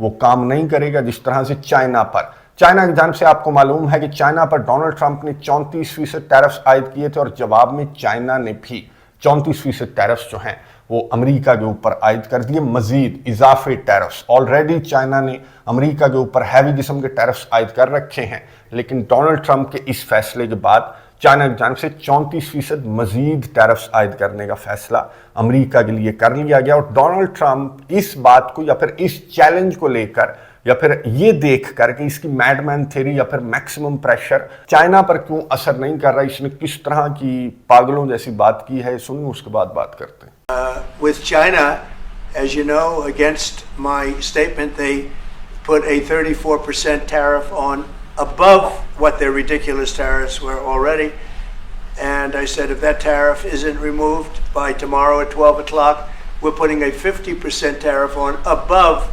وہ کام نہیں کرے گا جس طرح سے چائنا کی جانب سے آپ کو معلوم ہے کہ چائنا پر ڈونلڈ ٹرمپ نے 34% ٹیرفز عائد کیے تھے اور جواب میں چائنا نے بھی 34% ٹیرفز جو ہیں وہ امریکہ کے اوپر عائد کر دیے، مزید اضافی ٹیرفز۔ آلریڈی چائنا نے امریکہ کے اوپر ہیوی قسم کے ٹیرفز عائد کر رکھے ہیں، لیکن ڈونلڈ ٹرمپ کے اس فیصلے کے بعد چائنا کی جانب سے 34% مزید ٹیرفز عائد کرنے کا فیصلہ امریکہ کے لیے کر لیا گیا، اور ڈونلڈ ٹرمپ اس بات کو یا پھر اس چیلنج کو لے کر یا پھر یہ دیکھ کر کہ اس کی میڈ مین تھیوری یا پھر میکسیمم پریشر چائنا پر کیوں اثر نہیں کر رہا، اس نے کس طرح کی پاگلوں جیسی بات کی ہے، سنیں اس کے بعد بات کرتے ہیں۔ With China, as you know, against my statement, they put a 34% tariff on above what their ridiculous tariffs were already. And I said, if that tariff isn't removed by tomorrow at 12 o'clock, we're putting a 50% tariff on above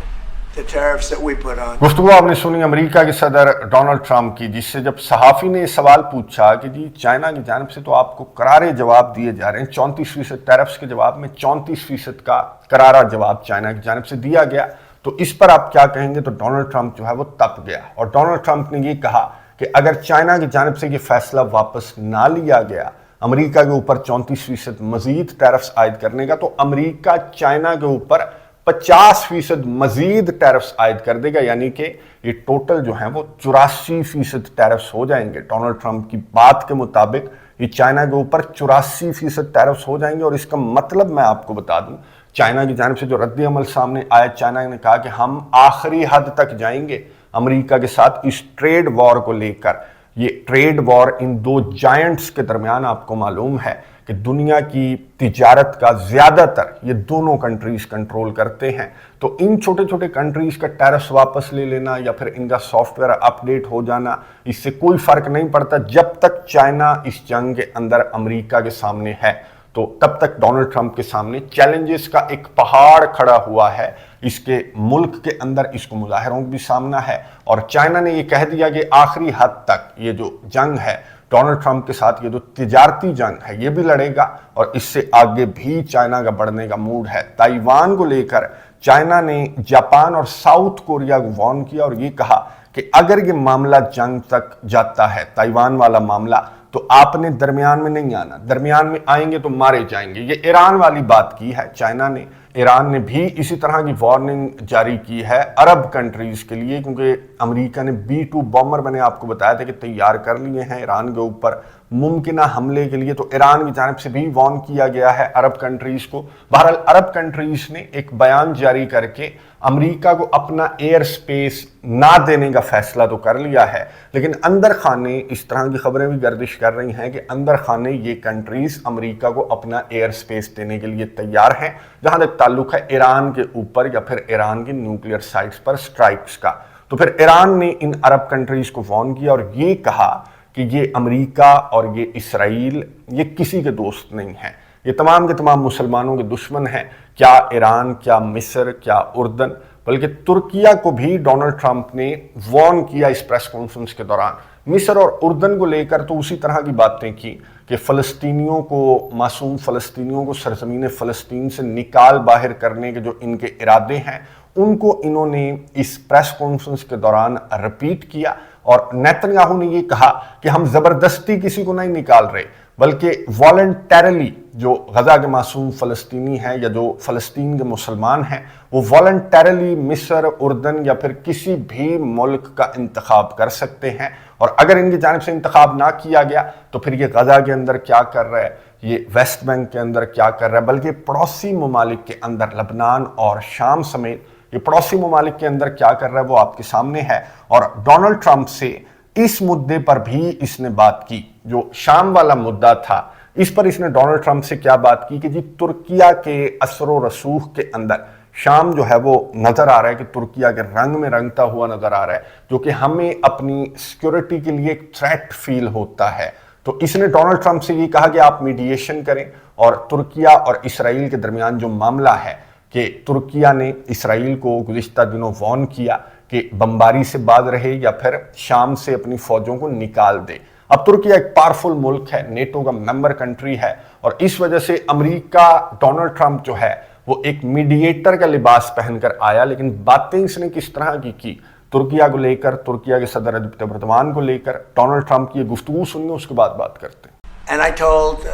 the tariffs that we put on. گفتگو آپ نے سنی امریکہ کے صدر Donald Trump کی، جس سے جب صحافی نے یہ سوال پوچھا کہ جی چائنا کی جانب سے تو آپ کو کرارے جواب دیے جا رہے ہیں، 34% ٹیرفز کے جواب میں 34% کا کرارا جواب چائنا کی جانب سے دیا گیا، تو اس پر آپ کیا کہیں گے؟ تو ڈونلڈ ٹرمپ جو ہے وہ تپ گیا، اور ڈونلڈ ٹرمپ نے یہ کہا کہ اگر چائنا کی جانب سے یہ فیصلہ واپس نہ لیا گیا امریکہ کے اوپر 34% مزید ٹیرفز عائد کرنے کا، تو امریکہ چائنا کے اوپر 50% مزید ٹیرفز عائد کر دے گا، یعنی کہ یہ ٹوٹل جو ہیں وہ 84% ٹیرفز ہو جائیں گے۔ ڈونلڈ ٹرمپ کی بات کے مطابق یہ چائنا کے اوپر 84% ٹیرفز ہو جائیں گے، اور اس کا مطلب میں آپ کو بتا دوں، چائنا کی جانب سے جو رد عمل سامنے آیا، چائنا نے کہا کہ ہم آخری حد تک جائیں گے امریکہ کے ساتھ اس ٹریڈ وار کو لے کر۔ یہ ٹریڈ وار ان دو جائنٹس کے درمیان، آپ کو معلوم ہے کہ دنیا کی تجارت کا زیادہ تر یہ دونوں کنٹریز کنٹرول کرتے ہیں، تو ان چھوٹے چھوٹے کنٹریز کا ٹیرفز واپس لے لینا یا پھر ان کا سافٹ ویئر اپ ڈیٹ ہو جانا، اس سے کوئی فرق نہیں پڑتا جب تک چائنا اس جنگ کے اندر امریکہ کے سامنے ہے، تو تب تک ڈونلڈ ٹرمپ کے سامنے چیلنجز کا ایک پہاڑ کھڑا ہوا ہے۔ اس کے ملک کے اندر اس کو مظاہروں بھی سامنا ہے، اور چائنا نے یہ کہہ دیا کہ آخری حد تک یہ جو جنگ ہے ڈونلڈ ٹرمپ کے ساتھ، یہ جو تجارتی جنگ ہے یہ بھی لڑے گا، اور اس سے آگے بھی چائنا کا بڑھنے کا موڈ ہے۔ تائیوان کو لے کر چائنا نے جاپان اور ساؤتھ کوریا کو وارن کیا اور یہ کہا کہ اگر یہ معاملہ جنگ تک جاتا ہے، تائیوان والا معاملہ، تو آپ نے درمیان میں نہیں آنا، درمیان میں آئیں گے تو مارے جائیں گے۔ یہ ایران والی بات کی ہے چائنا نے، ایران نے بھی اسی طرح کی وارننگ جاری کی ہے عرب کنٹریز کے لیے، کیونکہ امریکہ نے B-2 بامبر، میں نے آپ کو بتایا تھا کہ تیار کر لیے ہیں ایران کے اوپر ممکنہ حملے کے لیے، تو ایران کی جانب سے بھی وارن کیا گیا ہے عرب کنٹریز کو۔ بہرحال عرب کنٹریز نے ایک بیان جاری کر کے امریکہ کو اپنا ایئر سپیس نہ دینے کا فیصلہ تو کر لیا ہے، لیکن اندر خانے اس طرح کی خبریں بھی گردش کر رہی ہیں کہ اندر خانے یہ کنٹریز امریکہ کو اپنا ایئر سپیس دینے کے لیے تیار ہیں، جہاں تک تعلق ہے ایران کے اوپر یا پھر ایران کی نیوکلیئر سائٹس پر سٹرائکس کا۔ تو پھر ایران نے ان عرب کنٹریز کو وارن کیا اور یہ کہا کہ یہ امریکہ اور یہ اسرائیل یہ کسی کے دوست نہیں ہیں، یہ تمام کے تمام مسلمانوں کے دشمن ہیں، کیا ایران، کیا مصر، کیا اردن، بلکہ ترکیہ کو بھی ڈونلڈ ٹرمپ نے وارن کیا اس پریس کانفرنس کے دوران۔ مصر اور اردن کو لے کر تو اسی طرح کی باتیں کی کہ فلسطینیوں کو، معصوم فلسطینیوں کو سرزمین فلسطین سے نکال باہر کرنے کے جو ان کے ارادے ہیں ان کو انہوں نے اس پریس کانفرنس کے دوران رپیٹ کیا، اور نیتن یاہو نے یہ کہا کہ ہم زبردستی کسی کو نہیں نکال رہے، بلکہ والنٹیرلی جو غزہ کے معصوم فلسطینی ہیں یا جو فلسطین کے مسلمان ہیں وہ والنٹیرلی مصر، اردن یا پھر کسی بھی ملک کا انتخاب کر سکتے ہیں، اور اگر ان کی جانب سے انتخاب نہ کیا گیا تو پھر یہ غزہ کے اندر کیا کر رہا ہے، یہ ویسٹ بینک کے اندر کیا کر رہا ہے، بلکہ پڑوسی ممالک کے اندر لبنان اور شام سمیت یہ پڑوسی ممالک کے اندر کیا کر رہا ہے وہ آپ کے سامنے ہے۔ اور ڈونلڈ ٹرمپ سے اس مدے پر بھی اس نے بات کی، جو شام والا مدعا تھا اس پر اس نے ڈونلڈ ٹرمپ سے کیا بات کی کہ جی ترکیہ کے اثر و رسوخ کے اندر شام جو ہے وہ نظر آ رہا ہے کہ ترکیہ کے رنگ میں رنگتا ہوا نظر آ رہا ہے، جو کہ ہمیں اپنی سیکیورٹی کے لیے ایک تھریٹ فیل ہوتا ہے۔ تو اس نے ڈونلڈ ٹرمپ سے یہ کہا کہ آپ میڈیشن کریں، اور ترکیہ اور اسرائیل کے درمیان جو معاملہ ہے کہ ترکیہ نے اسرائیل کو گزشتہ دنوں وارن کیا کہ بمباری سے باز رہے یا پھر شام سے اپنی فوجوں کو نکال دے۔ اب ترکیہ ایک پاورفل ملک ہے، نیٹو کا ممبر کنٹری ہے، اور اس وجہ سے امریکہ ڈونلڈ ٹرمپ جو ہے وہ ایک میڈییٹر کا لباس پہن کر آیا، لیکن باتیں اس نے کس طرح کی ترکیہ کو لے کر، ترکیہ کے صدر رجب طیب ایردوان کو لے کر، ڈونلڈ ٹرمپ کی یہ گفتگو سنیے، اس کے بعد بات کرتے ہیں۔ And I told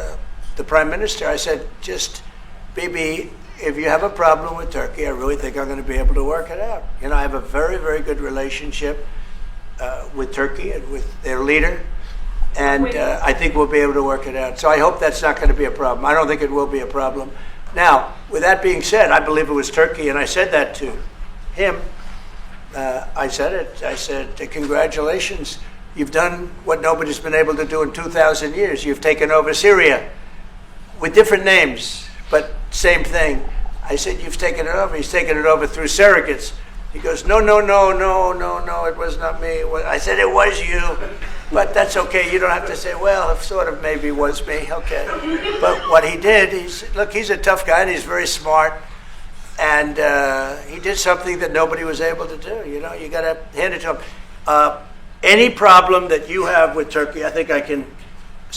the Prime Minister, I said, just, Bibi, if you have a problem with Turkey, I really think I'm going to be able to work it out. You know, I have a very, very good relationship with Turkey and with their leader, and I think we'll be able to work it out. So I hope that's not going to be a problem. I don't think it will be a problem. Now, with that being said, I believe it was Turkey, and I said that to him. I said it. I said, congratulations. You've done what nobody's been able to do in 2,000 years. You've taken over Syria with different names, but same thing. I said, you've taken it over. He's taken it over through surrogates. He goes, no, it was not me. I said, it was you. But that's okay. You don't have to say, well, it sort of maybe was me. Okay. But what he did, he's a tough guy and he's very smart. And he did something that nobody was able to do. You know, you got to hand it to him. Any problem that you have with Turkey, I think I can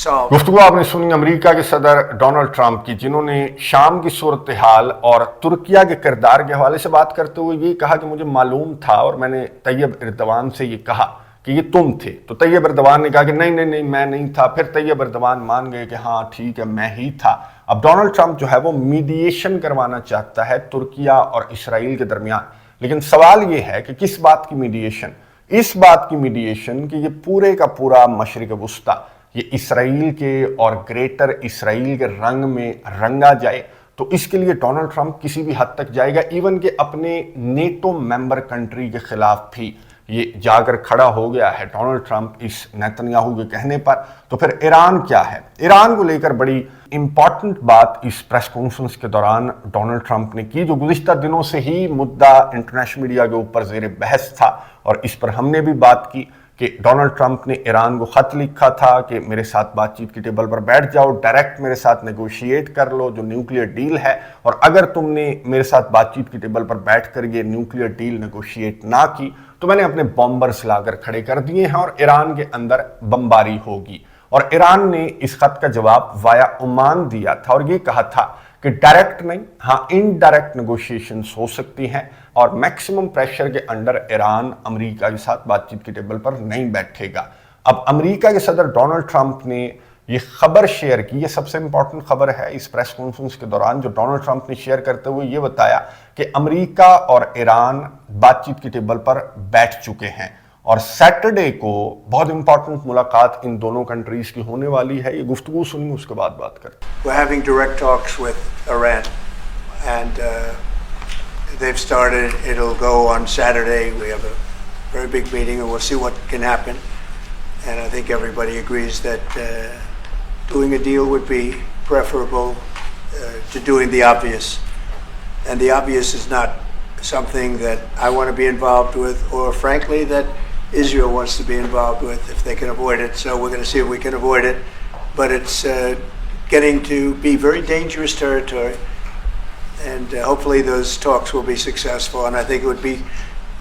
solve. گفتگو آپ نے سنی امریکہ کے صدر Donald Trump کی، جنہوں نے شام کی صورتحال اور ترکیہ کے کردار کے حوالے سے بات کرتے ہوئے یہ کہا کہ مجھے معلوم تھا اور میں نے طیب ایردوان سے یہ کہا کہ یہ تم تھے، تو طیب ایردوان نے کہا کہ نہیں میں نہیں تھا، پھر طیب ایردوان مان گئے کہ ہاں ٹھیک ہے میں ہی تھا۔ اب ڈونلڈ ٹرمپ جو ہے وہ میڈییشن کروانا چاہتا ہے ترکیہ اور اسرائیل کے درمیان، لیکن سوال یہ ہے کہ کس بات کی میڈییشن؟ اس بات کی میڈییشن کہ یہ پورے کا پورا مشرق وسطیٰ یہ اسرائیل کے اور گریٹر اسرائیل کے رنگ میں رنگا جائے، تو اس کے لیے ڈونلڈ ٹرمپ کسی بھی حد تک جائے گا، ایون کہ اپنے نیٹو ممبر کنٹری کے خلاف بھی یہ جا کر کھڑا ہو گیا ہے ڈونلڈ ٹرمپ اس نیتنیاہو کے کہنے پر۔ تو پھر ایران کیا ہے؟ ایران کو لے کر بڑی امپورٹنٹ بات اس پریس کانفرنس کے دوران ڈونلڈ ٹرمپ نے کی، جو گزشتہ دنوں سے ہی مدعا انٹرنیشنل میڈیا کے اوپر زیر بحث تھا، اور اس پر ہم نے بھی بات کی کہ ڈونلڈ ٹرمپ نے ایران کو خط لکھا تھا کہ میرے ساتھ بات چیت کی ٹیبل پر بیٹھ جاؤ، ڈائریکٹ میرے ساتھ نیگوشیٹ کر لو جو نیوکلیئر ڈیل ہے، اور اگر تم نے میرے ساتھ بات چیت کی ٹیبل پر بیٹھ کر یہ نیوکلیئر ڈیل نیگوشیٹ نہ کی تو میں نے اپنے بمبرز لا کر کھڑے کر دیے ہیں اور ایران کے اندر بمباری ہوگی۔ اور ایران نے اس خط کا جواب وایا عمان دیا تھا اور یہ کہا تھا کہ ڈائریکٹ نہیں، ہاں انڈائریکٹ نیگوشیشنز ہو سکتی ہیں، اور میکسیمم پریشر کے انڈر ایران امریکہ کے ساتھ بات چیت کی ٹیبل پر نہیں بیٹھے گا۔ اب امریکہ کے صدر ڈونلڈ ٹرمپ نے یہ خبر شیئر کی، یہ سب سے امپورٹنٹ خبر ہے اس پریس کانفرنس کے دوران، جو ڈونلڈ ٹرمپ نے شیئر کرتے ہوئے یہ بتایا کہ امریکہ اور ایران بات چیت کی ٹیبل پر بیٹھ چکے ہیں، اور سیٹرڈے کو بہت امپورٹنٹ ملاقات ان دونوں کنٹریز کی ہونے والی ہے۔ یہ گفتگو سنی، اس کے بعد بات کرتے ہیں۔ We're having direct talks with Iran, and they've started. It'll go on Saturday. We have a very big meeting, and we'll see what can happen. And I think everybody agrees that doing a deal would be preferable to doing the obvious. And the obvious is not something that I want to be involved with, or frankly that Israel wants to be involved with if they can avoid it. So we're going to see if we can avoid it. But it's getting to be very dangerous territory. And hopefully those talks will be successful. And I think it would be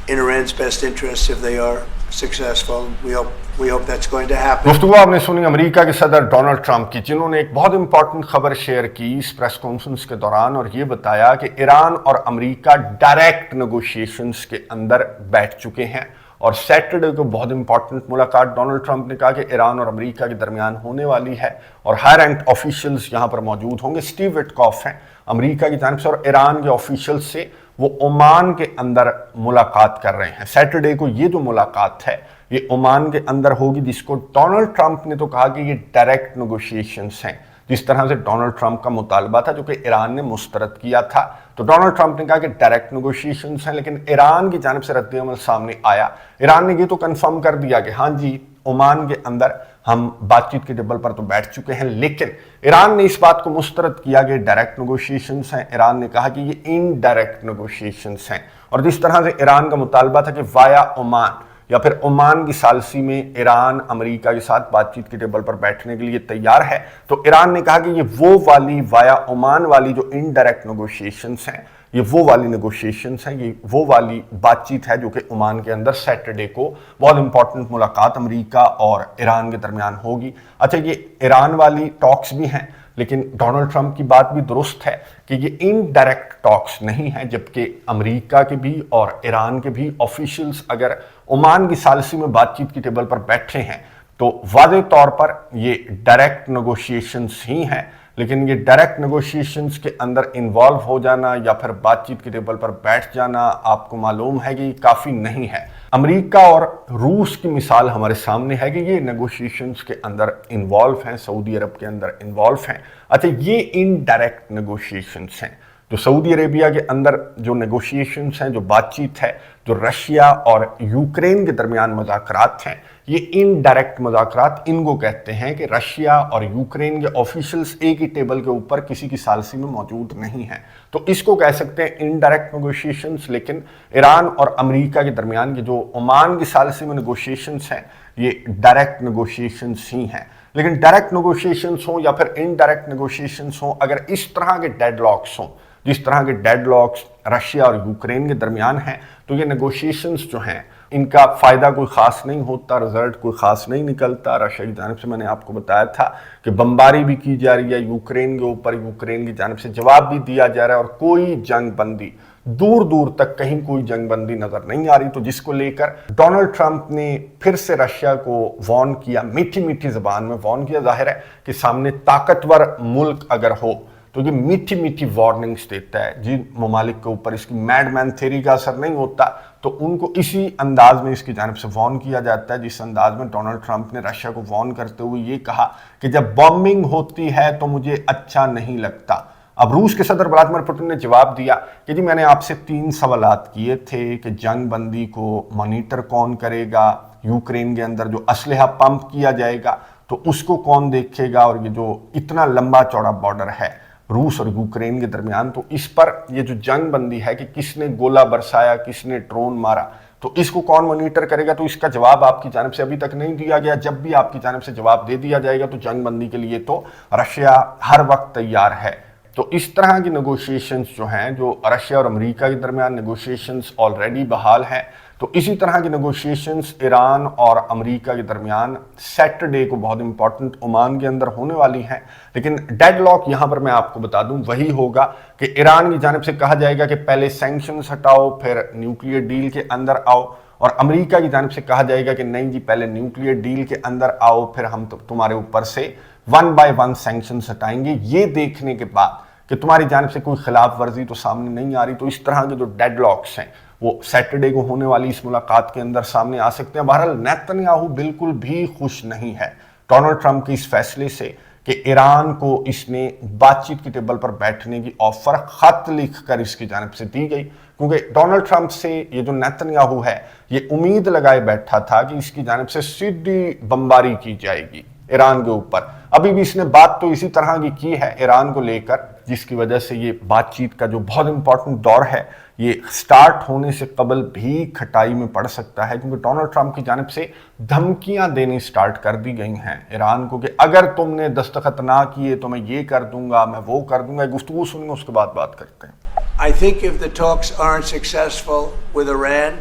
in Iran's best interest if they are successful. We hope that's going to happen. گفتگو آپ نے سنی امریکہ کے صدر Donald Trump کی، جنہوں نے ایک بہت امپورٹنٹ خبر شیئر کی اس پریس کانفرنس کے دوران، اور یہ بتایا کہ ایران اور امریکہ ڈائریکٹ نیگوشیشنز کے اندر بیٹھ چکے ہیں، اور سیٹرڈے کو بہت امپورٹنٹ ملاقات ڈونلڈ ٹرمپ نے کہا کہ ایران اور امریکہ کے درمیان ہونے والی ہے، اور ہائی رینک آفیشلز یہاں پر موجود ہوں گے۔ اسٹیو وٹکاف ہیں امریکہ کی جانب سے، اور ایران کے آفیشل سے وہ عمان کے اندر ملاقات کر رہے ہیں۔ سیٹرڈے کو یہ جو ملاقات ہے یہ عمان کے اندر ہوگی، جس کو ڈونلڈ ٹرمپ نے تو کہا کہ یہ ڈائریکٹ نیگوشیشنز ہیں، جس طرح سے ڈونلڈ ٹرمپ کا مطالبہ تھا جو کہ ایران نے مسترد کیا تھا، تو ڈونلڈ ٹرمپ نے کہا کہ ڈائریکٹ نیگوشیشنز ہیں، لیکن ایران کی جانب سے رد عمل سامنے آیا۔ ایران نے یہ تو کنفرم کر دیا کہ ہاں جی عمان کے اندر ہم بات چیت کے ٹیبل پر تو بیٹھ چکے ہیں، لیکن ایران نے اس بات کو مسترد کیا کہ ڈائریکٹ نیگوشیشنز ہیں۔ ایران نے کہا کہ یہ انڈائریکٹ نیگوشیشنز ہیں، اور جس طرح سے ایران کا مطالبہ تھا کہ وایا عمان یا پھر عمان کی ثالثی میں ایران امریکہ کے ساتھ بات چیت کے ٹیبل پر بیٹھنے کے لیے تیار ہے، تو ایران نے کہا کہ یہ وہ والی وایا عمان والی جو انڈائریکٹ نیگوشیشنز ہیں، یہ وہ والی نیگوشیشنز ہیں، یہ وہ والی بات چیت ہے جو کہ عمان کے اندر سیٹرڈے کو بہت امپورٹنٹ ملاقات امریکہ اور ایران کے درمیان ہوگی۔ اچھا، یہ ایران والی ٹاکس بھی ہیں، لیکن ڈونلڈ ٹرمپ کی بات بھی درست ہے کہ یہ انڈائریکٹ ٹاکس نہیں ہے، جبکہ امریکہ کے بھی اور ایران کے بھی آفیشلز اگر عمان کی ثالثی میں بات چیت کی ٹیبل پر بیٹھے ہیں تو واضح طور پر یہ ڈائریکٹ نیگوشیشنز ہی ہیں، لیکن یہ ڈائریکٹ نیگوشیشنز کے اندر انوالو ہو جانا یا پھر بات چیت کی ٹیبل پر بیٹھ جانا آپ کو معلوم ہے کہ یہ کافی نہیں ہے۔ امریکہ اور روس کی مثال ہمارے سامنے ہے کہ یہ نیگوشیشنز کے اندر انوالو ہیں، سعودی عرب کے اندر انوالو ہیں۔ اچھا، یہ انڈائریکٹ نیگوشیشنز ہیں جو سعودی عربیہ کے اندر جو نیگوشیشنز ہیں، جو بات چیت ہے، جو رشیا اور یوکرین کے درمیان مذاکرات ہیں، یہ انڈائریکٹ مذاکرات ان کو کہتے ہیں کہ رشیا اور یوکرین کے آفیشلز ایک ہی ٹیبل کے اوپر کسی کی ثالثی میں موجود نہیں ہیں، تو اس کو کہہ سکتے ہیں انڈائریکٹ نیگوشیشنز۔ لیکن ایران اور امریکہ کے درمیان کے جو عمان کی ثالثی میں نیگوشیشنز ہیں، یہ ڈائریکٹ نیگوشیشنز ہی ہیں۔ لیکن ڈائریکٹ نیگوشیشنز ہوں یا پھر انڈائریکٹ نیگوشیشنز ہوں، اگر اس طرح کے ڈیڈ لاکس ہوں، جس طرح کے ڈیڈ لاکس رشیا اور یوکرین کے درمیان ہیں، تو یہ نیگوشیشنز جو ہیں ان کا فائدہ کوئی خاص نہیں ہوتا، رزلٹ کوئی خاص نہیں نکلتا۔ رشیا کی جانب سے میں نے آپ کو بتایا تھا کہ بمباری بھی کی جا رہی ہے یوکرین کے اوپر، یوکرین کی جانب سے جواب بھی دیا جا رہا ہے، اور کوئی جنگ بندی دور دور تک کہیں کوئی جنگ بندی نظر نہیں آ رہی، تو جس کو لے کر ڈونلڈ ٹرمپ نے پھر سے رشیا کو وارن کیا، میٹھی میٹھی زبان میں وارن کیا۔ ظاہر ہے کہ سامنے طاقتور ملک اگر ہو تو یہ میٹھی میٹھی وارننگز دیتا ہے، جن ممالک کے اوپر اس کی میڈ مین تھیوری کا اثر نہیں ہوتا تو ان کو اسی انداز میں اس کی جانب سے وارن کیا جاتا ہے، جس انداز میں ڈونلڈ ٹرمپ نے رشیا کو وارن کرتے ہوئے یہ کہا کہ جب بامبنگ ہوتی ہے تو مجھے اچھا نہیں لگتا۔ اب روس کے صدر ولادیمیر پوٹن نے جواب دیا کہ جی میں نے آپ سے 3 سوالات کیے تھے کہ جنگ بندی کو مانیٹر کون کرے گا، یوکرین کے اندر جو اسلحہ پمپ کیا جائے گا تو اس کو کون دیکھے گا، اور یہ جو اتنا لمبا چوڑا بارڈر ہے روس اور یوکرین کے درمیان، تو اس پر یہ جو جنگ بندی ہے کہ کس نے گولہ برسایا، کس نے ڈرون مارا، تو اس کو کون مانیٹر کرے گا، تو اس کا جواب آپ کی جانب سے ابھی تک نہیں دیا گیا۔ جب بھی آپ کی جانب سے جواب دے دیا جائے گا تو جنگ بندی کے لیے تو رشیا ہر وقت تیار ہے۔ تو اس طرح کی نیگوشیشنز جو ہیں، جو رشیا اور امریکہ کے درمیان نیگوشیشنز آلریڈی بحال ہیں، تو اسی طرح کی نیگوشیشنز ایران اور امریکہ کے درمیان سیٹرڈے کو بہت امپورٹنٹ عمان کے اندر ہونے والی ہیں۔ لیکن ڈیڈ لاک یہاں پر میں آپ کو بتا دوں وہی ہوگا کہ ایران کی جانب سے کہا جائے گا کہ پہلے سینکشنز ہٹاؤ، پھر نیوکلیئر ڈیل کے اندر آؤ، اور امریکہ کی جانب سے کہا جائے گا کہ نہیں جی پہلے نیوکلیئر ڈیل کے اندر آؤ، پھر ہم تمہارے اوپر سے 1 بائی 1 سینکشنز ہٹائیں گے، یہ دیکھنے کے بعد کہ تمہاری جانب سے کوئی خلاف ورزی تو سامنے نہیں آ رہی۔ تو اس طرح کے جو ڈیڈ لاکس ہیں وہ سیٹرڈے کو ہونے والی اس ملاقات کے اندر سامنے آ سکتے ہیں۔ بہرحال نیتن یاہو بالکل بھی خوش نہیں ہے ڈونلڈ ٹرمپ کے اس فیصلے سے کہ ایران کو اس نے بات چیت کی ٹیبل پر بیٹھنے کی آفر خط لکھ کر اس کی جانب سے دی گئی، کیونکہ ڈونلڈ ٹرمپ سے یہ جو نیتن یاہو ہے یہ امید لگائے بیٹھا تھا کہ اس کی جانب سے سیدھی بمباری کی جائے گی ایران کے اوپر۔ ابھی بھی اس نے بات تو اسی طرح کی ہے ایران کو لے کر، جس کی وجہ سے یہ بات چیت کا جو بہت امپورٹنٹ دور ہے یہ سٹارٹ ہونے سے قبل بھی کھٹائی میں پڑ سکتا ہے، کیونکہ ڈونلڈ ٹرمپ کی جانب سے دھمکیاں دینی سٹارٹ کر دی گئی ہیں ایران کو کہ اگر تم نے دستخط نہ کیے تو میں یہ کر دوں گا، میں وہ کر دوں گا۔ گفتگو سنیں گے، اس کے بعد بات کرتے ہیں۔ I think if the talks aren't successful with Iran,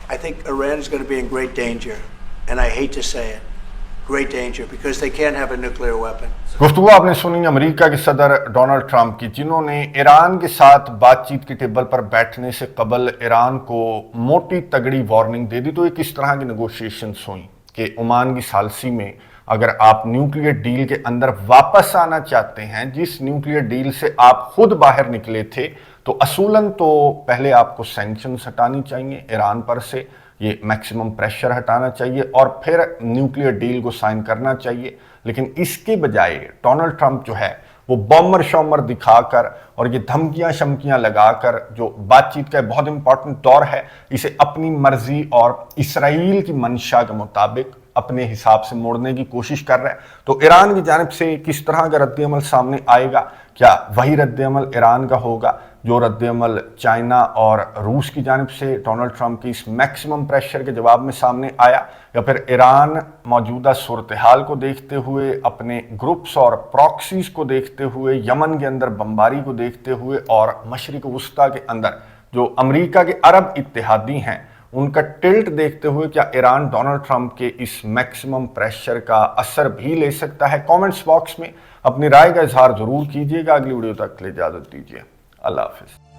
I think Iran is going to be in great danger. And I hate to say it, great danger, because they can't have a nuclear weapon. گفتگو آپ نے سنی امریکہ کے صدر Donald Trump کی، جنہوں نے ایران کے ساتھ بات چیت کی ٹیبل پر بیٹھنے سے قبل ایران کو موٹی تگڑی وارننگ دے دی۔ تو یہ کس طرح کی نیگوشیشنز ہوئیں کہ عمان کی ثالثی میں اگر آپ نیوکلیئر ڈیل کے اندر واپس آنا چاہتے ہیں، جس نیوکلیئر ڈیل سے آپ خود باہر نکلے تھے، تو اصولاً تو پہلے آپ کو سینکشنز ہٹانی چاہیے ایران پر سے، یہ میکسیمم پریشر ہٹانا چاہیے، اور پھر نیوکلیئر ڈیل کو سائن کرنا چاہیے۔ لیکن اس کے بجائے ڈونلڈ ٹرمپ جو ہے وہ بومر شومر دکھا کر اور یہ دھمکیاں شمکیاں لگا کر، جو بات چیت کا بہت امپورٹنٹ دور ہے، اسے اپنی مرضی اور اسرائیل کی منشا کے مطابق اپنے حساب سے موڑنے کی کوشش کر رہا ہے۔ تو ایران کی جانب سے کس طرح کا رد عمل سامنے آئے گا؟ کیا وہی رد عمل ایران کا ہوگا جو رد عمل چائنا اور روس کی جانب سے ڈونلڈ ٹرمپ کی اس میکسیمم پریشر کے جواب میں سامنے آیا، یا پھر ایران موجودہ صورتحال کو دیکھتے ہوئے، اپنے گروپس اور پراکسیز کو دیکھتے ہوئے، یمن کے اندر بمباری کو دیکھتے ہوئے، اور مشرق وسطیٰ کے اندر جو امریکہ کے عرب اتحادی ہیں ان کا ٹلٹ دیکھتے ہوئے کیا ایران ڈونلڈ ٹرمپ کے اس میکسیمم پریشر کا اثر بھی لے سکتا ہے؟ کامنٹس باکس میں اپنی رائے کا اظہار ضرور کیجیے گا۔ اگلی ویڈیو تک کے لیے اجازت دیجیے، اللہ حافظ۔